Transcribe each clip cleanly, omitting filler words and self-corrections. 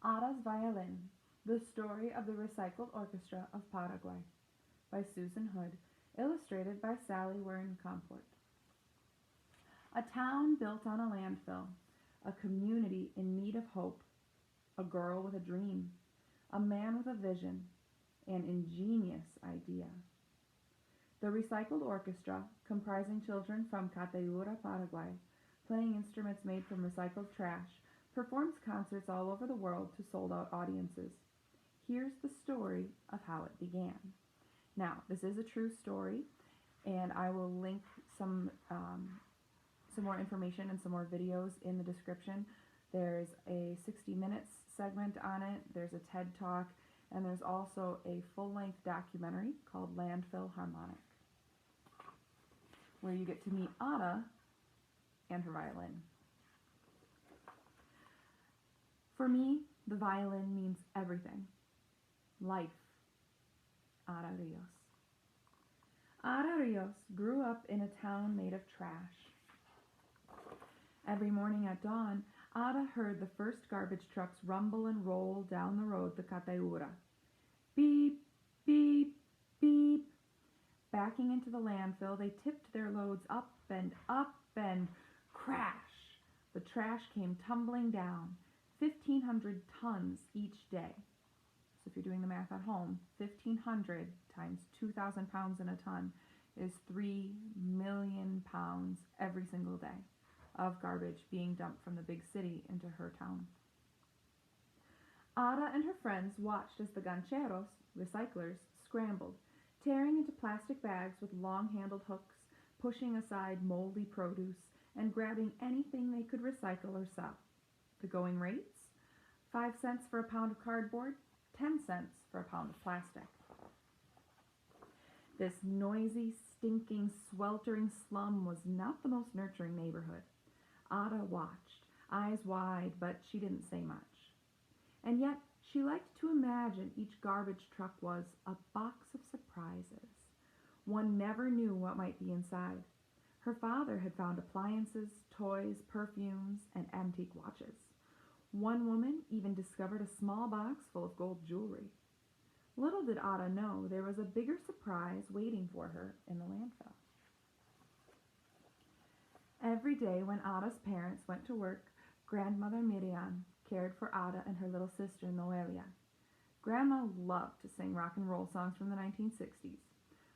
Ada's Violin, The Story of the Recycled Orchestra of Paraguay by Susan Hood, illustrated by Sally Wern Comport. A town built on a landfill, a community in need of hope, a girl with a dream, a man with a vision, an ingenious idea. The Recycled Orchestra, comprising children from Cateura, Paraguay, playing instruments made from recycled trash, performs concerts all over the world to sold-out audiences. Here's the story of how it began. Now, this is a true story, and I will link some more information and some more videos in the description. There's a 60 Minutes segment on it, there's a TED Talk, and there's also a full-length documentary called Landfill Harmonic, where you get to meet Ada and her violin. For me, the violin means everything. Life. Ada Rios. Ada Rios grew up in a town made of trash. Every morning at dawn, Ada heard the first garbage trucks rumble and roll down the road to Cateura. Beep, beep, beep. Backing into the landfill, they tipped their loads up, and crash! The trash came tumbling down, 1,500 tons each day. So if you're doing the math at home, 1,500 times 2,000 pounds in a ton is 3 million pounds every single day of garbage being dumped from the big city into her town. Ada and her friends watched as the gancheros, recyclers, scrambled, tearing into plastic bags with long-handled hooks, pushing aside moldy produce, and grabbing anything they could recycle or sell. The going rates? 5 cents for a pound of cardboard, 10 cents for a pound of plastic. This noisy, stinking, sweltering slum was not the most nurturing neighborhood. Ada watched, eyes wide, but she didn't say much. And yet, she liked to imagine each garbage truck was a box of surprises. One never knew what might be inside. Her father had found appliances, toys, perfumes, and antique watches. One woman even discovered a small box full of gold jewelry. Little did Ada know there was a bigger surprise waiting for her in the landfill. Every day when Ada's parents went to work, grandmother Miriam cared for Ada and her little sister Noelia. Grandma loved to sing rock and roll songs from the 1960s.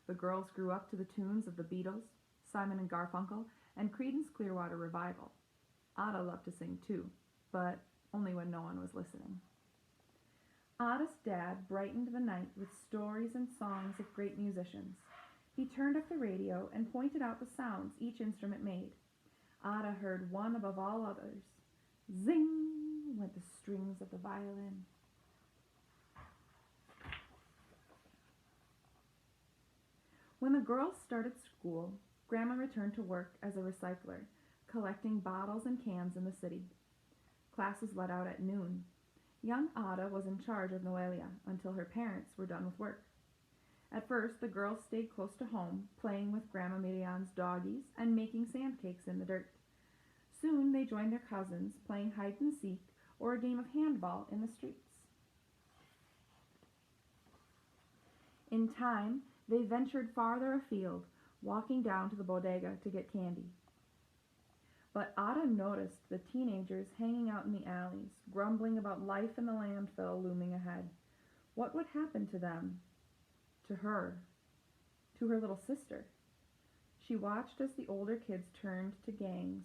The girls grew up to the tunes of the Beatles, Simon and Garfunkel, and Creedence Clearwater Revival. Ada loved to sing too, but only when no one was listening. Ada's dad brightened the night with stories and songs of great musicians. He turned up the radio and pointed out the sounds each instrument made. Ada heard one above all others. Zing went the strings of the violin. When the girls started school, Grandma returned to work as a recycler, collecting bottles and cans in the city. Classes let out at noon. Young Ada was in charge of Noelia until her parents were done with work. At first, the girls stayed close to home, playing with Grandma Miriam's doggies and making sand cakes in the dirt. Soon they joined their cousins, playing hide and seek or a game of handball in the streets. In time, they ventured farther afield, walking down to the bodega to get candy. But Ada noticed the teenagers hanging out in the alleys, grumbling about life in the landfill looming ahead. What would happen to them? To her? To her little sister? She watched as the older kids turned to gangs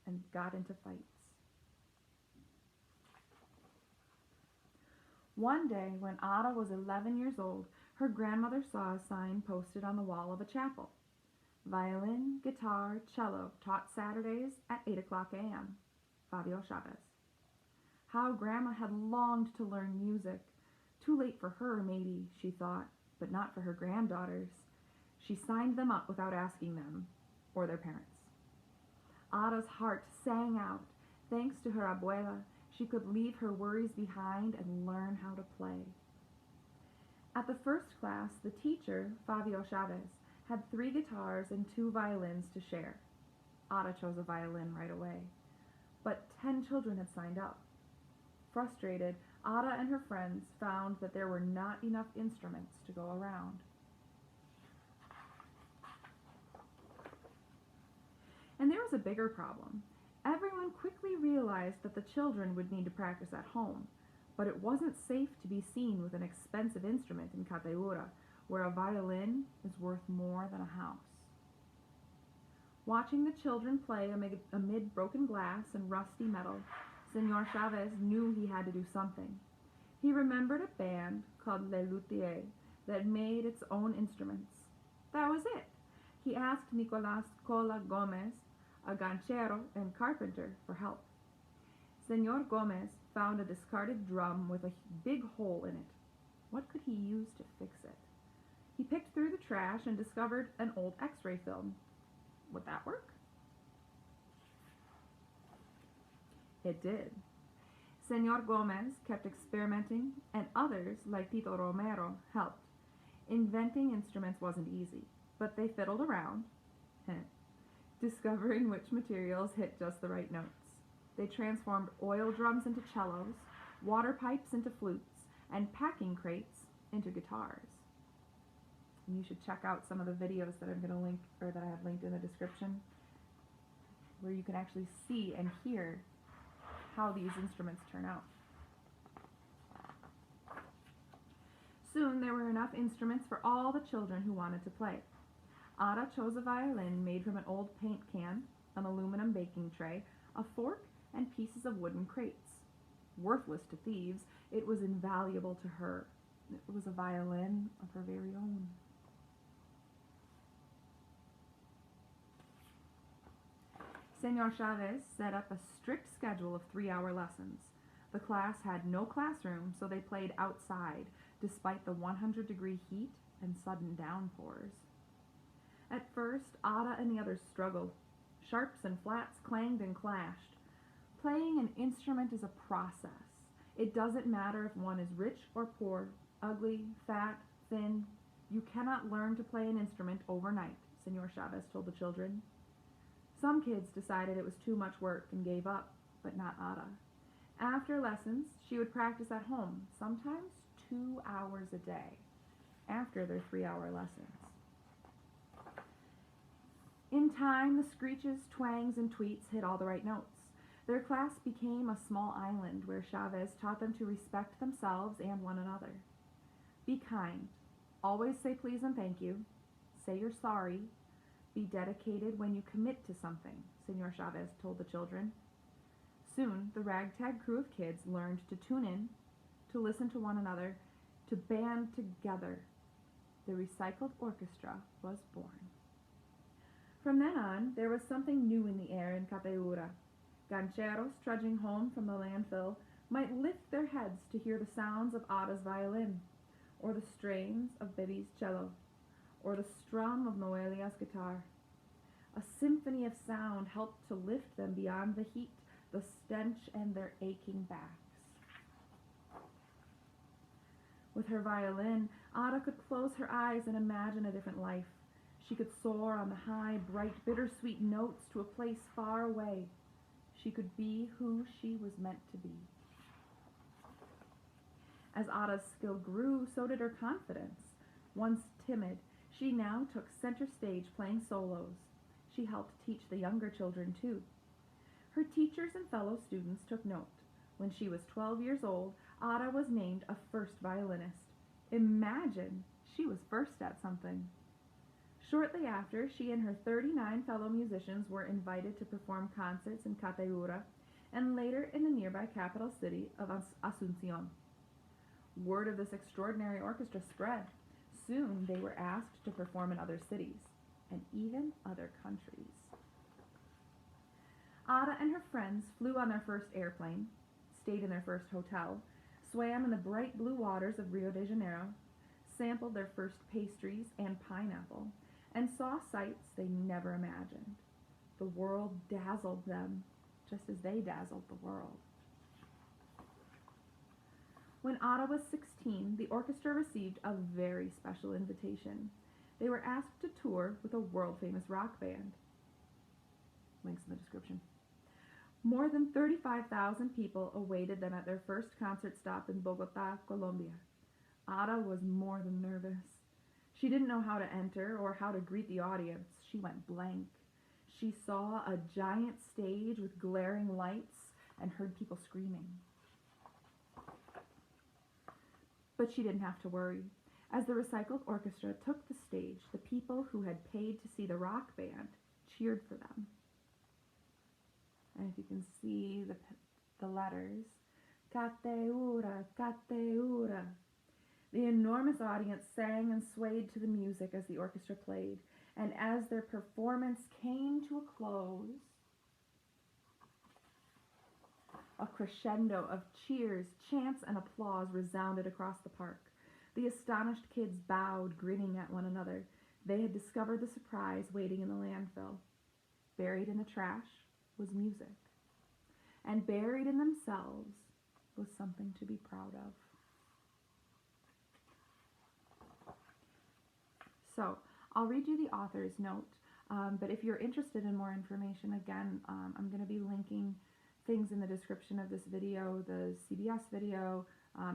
and got into fights. One day, when Ada was 11 years old, her grandmother saw a sign posted on the wall of a chapel. Violin, guitar, cello, taught Saturdays at 8 o'clock a.m. Fabio Chavez. How Grandma had longed to learn music. Too late for her, maybe, she thought, but not for her granddaughters. She signed them up without asking them, or their parents. Ada's heart sang out. Thanks to her abuela, she could leave her worries behind and learn how to play. At the first class, the teacher, Fabio Chavez, had 3 guitars and 2 violins to share. Ada chose a violin right away. But 10 children had signed up. Frustrated, Ada and her friends found that there were not enough instruments to go around. And there was a bigger problem. Everyone quickly realized that the children would need to practice at home, but it wasn't safe to be seen with an expensive instrument in Cateura, where a violin is worth more than a house. Watching the children play amid broken glass and rusty metal, Senor Chavez knew he had to do something. He remembered a band called Les Luthiers that made its own instruments. That was it. He asked Nicolas Cola Gomez, a ganchero and carpenter, for help. Senor Gomez found a discarded drum with a big hole in it. What could he use to fix it? He picked through the trash and discovered an old X-ray film. Would that work? It did. Senor Gomez kept experimenting, and others, like Tito Romero, helped. Inventing instruments wasn't easy, but they fiddled around, discovering which materials hit just the right notes. They transformed oil drums into cellos, water pipes into flutes, and packing crates into guitars. And you should check out some of the videos that I'm going to link, or that I have linked in the description, where you can actually see and hear how these instruments turn out. Soon there were enough instruments for all the children who wanted to play. Ada chose a violin made from an old paint can, an aluminum baking tray, a fork, and pieces of wooden crates. Worthless to thieves, it was invaluable to her. It was a violin of her very own. Senor Chavez set up a strict schedule of 3-hour lessons. The class had no classroom, so they played outside, despite the 100-degree heat and sudden downpours. At first, Ada and the others struggled. Sharps and flats clanged and clashed. Playing an instrument is a process. It doesn't matter if one is rich or poor, ugly, fat, thin. You cannot learn to play an instrument overnight, Senor Chavez told the children. Some kids decided it was too much work and gave up, but not Ada. After lessons, she would practice at home, sometimes 2 hours a day, after their 3-hour lessons. In time, the screeches, twangs, and tweets hit all the right notes. Their class became a small island where Chavez taught them to respect themselves and one another. Be kind. Always say please and thank you. Say you're sorry. Be dedicated when you commit to something, Senor Chavez told the children. Soon, the ragtag crew of kids learned to tune in, to listen to one another, to band together. The recycled orchestra was born. From then on, there was something new in the air in Cateura. Gancheros trudging home from the landfill might lift their heads to hear the sounds of Ada's violin, or the strains of Baby's cello, or the strum of Noelia's guitar. A symphony of sound helped to lift them beyond the heat, the stench, and their aching backs. With her violin, Ada could close her eyes and imagine a different life. She could soar on the high, bright, bittersweet notes to a place far away. She could be who she was meant to be. As Ada's skill grew, so did her confidence. Once timid, she now took center stage playing solos. She helped teach the younger children, too. Her teachers and fellow students took note. When she was 12 years old, Ada was named a first violinist. Imagine! She was first at something. Shortly after, she and her 39 fellow musicians were invited to perform concerts in Cateura and later in the nearby capital city of Asunción. Word of this extraordinary orchestra spread. Soon they were asked to perform in other cities and even other countries. Ada and her friends flew on their first airplane, stayed in their first hotel, swam in the bright blue waters of Rio de Janeiro, sampled their first pastries and pineapple, and saw sights they never imagined. The world dazzled them, just as they dazzled the world. When Ada was 16, the orchestra received a very special invitation. They were asked to tour with a world-famous rock band. Links in the description. More than 35,000 people awaited them at their first concert stop in Bogota, Colombia. Ada was more than nervous. She didn't know how to enter or how to greet the audience. She went blank. She saw a giant stage with glaring lights and heard people screaming. But she didn't have to worry. As the recycled orchestra took the stage, the people who had paid to see the rock band cheered for them. And if you can see the letters, Cateura, Cateura. The enormous audience sang and swayed to the music as the orchestra played, and as their performance came to a close, a crescendo of cheers, chants, and applause resounded across the park. The astonished kids bowed, grinning at one another. They had discovered the surprise waiting in the landfill. Buried in the trash was music, and buried in themselves was something to be proud of. So, I'll read you the author's note, but if you're interested in more information, again, I'm going to be linking things in the description of this video, the CBS video,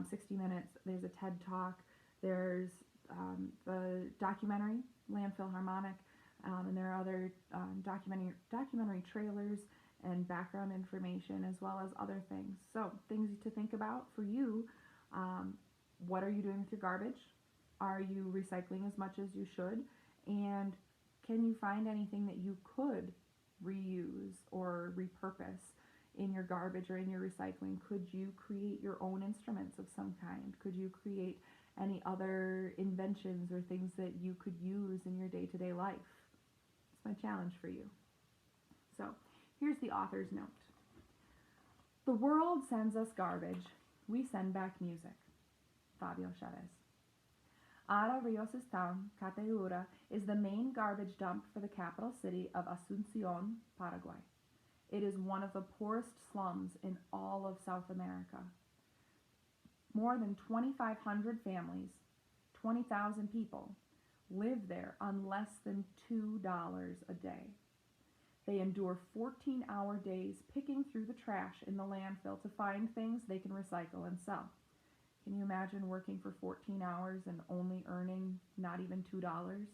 60 Minutes, there's a TED Talk, there's the documentary, Landfill Harmonic, and there are other documentary trailers and background information as well as other things. So, things to think about for you, what are you doing with your garbage? Are you recycling as much as you should? And can you find anything that you could reuse or repurpose in your garbage or in your recycling? Could you create your own instruments of some kind? Could you create any other inventions or things that you could use in your day-to-day life? It's my challenge for you. So, here's the author's note. The world sends us garbage. We send back music. Fabio Chavez. Ara Rios' town, Cateura, is the main garbage dump for the capital city of Asunción, Paraguay. It is one of the poorest slums in all of South America. More than 2,500 families, 20,000 people, live there on less than $2 a day. They endure 14-hour days picking through the trash in the landfill to find things they can recycle and sell. Can you imagine working for 14 hours and only earning not even $2?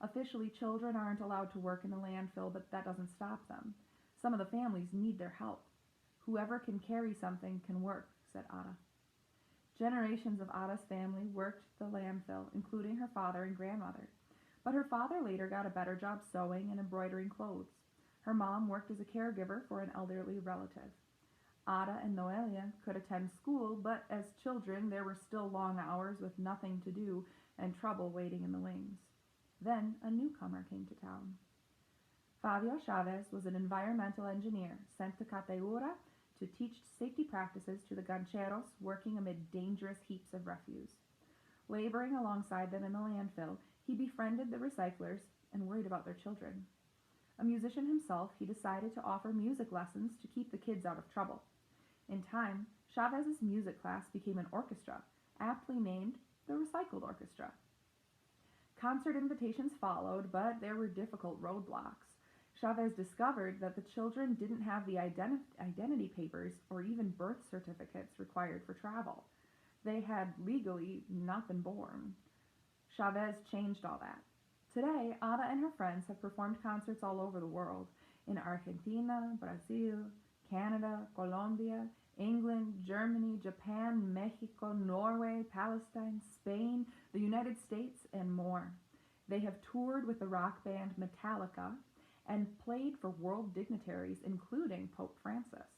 Officially, children aren't allowed to work in the landfill, but that doesn't stop them. Some of the families need their help. Whoever can carry something can work, said Ada. Generations of Ada's family worked the landfill, including her father and grandmother. But her father later got a better job sewing and embroidering clothes. Her mom worked as a caregiver for an elderly relative. Ada and Noelia could attend school, but as children there were still long hours with nothing to do and trouble waiting in the wings. Then a newcomer came to town. Fabio Chavez was an environmental engineer sent to Cateura to teach safety practices to the gancheros working amid dangerous heaps of refuse. Laboring alongside them in the landfill, he befriended the recyclers and worried about their children. A musician himself, he decided to offer music lessons to keep the kids out of trouble. In time, Chavez's music class became an orchestra, aptly named the Recycled Orchestra. Concert invitations followed, but there were difficult roadblocks. Chavez discovered that the children didn't have the identity papers or even birth certificates required for travel. They had legally not been born. Chavez changed all that. Today, Ada and her friends have performed concerts all over the world, in Argentina, Brazil, Canada, Colombia, England, Germany, Japan, Mexico, Norway, Palestine, Spain, the United States, and more. They have toured with the rock band Metallica and played for world dignitaries, including Pope Francis.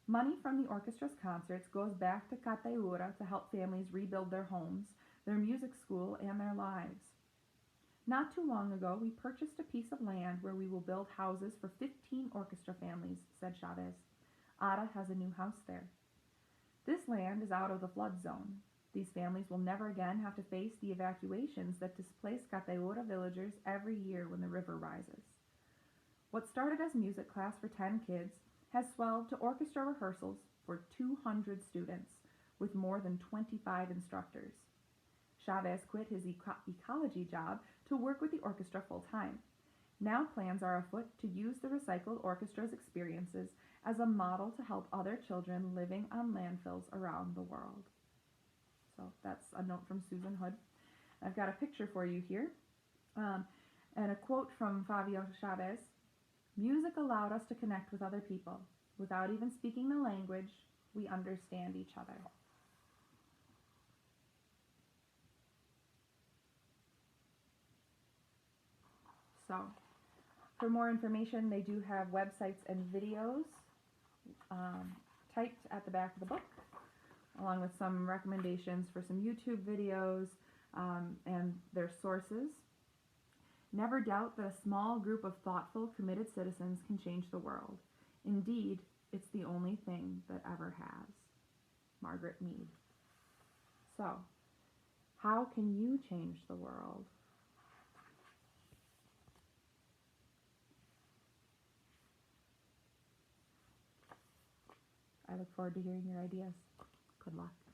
Money from the orchestra's concerts goes back to Cateura to help families rebuild their homes, their music school, and their lives. Not too long ago, we purchased a piece of land where we will build houses for 15 orchestra families, said Chavez. Ada has a new house there. This land is out of the flood zone. These families will never again have to face the evacuations that displace Cateura villagers every year when the river rises. What started as music class for 10 kids has swelled to orchestra rehearsals for 200 students, with more than 25 instructors. Chavez quit his ecology job to work with the orchestra full-time. Now plans are afoot to use the Recycled Orchestra's experiences as a model to help other children living on landfills around the world. So that's a note from Susan Hood. I've got a picture for you here, and a quote from Fabio Chavez. Music allowed us to connect with other people. Without even speaking the language, we understand each other. So, for more information, they do have websites and videos typed at the back of the book, along with some recommendations for some YouTube videos and their sources. Never doubt that a small group of thoughtful, committed citizens can change the world. Indeed, it's the only thing that ever has. Margaret Mead. So, how can you change the world? I look forward to hearing your ideas. Good luck.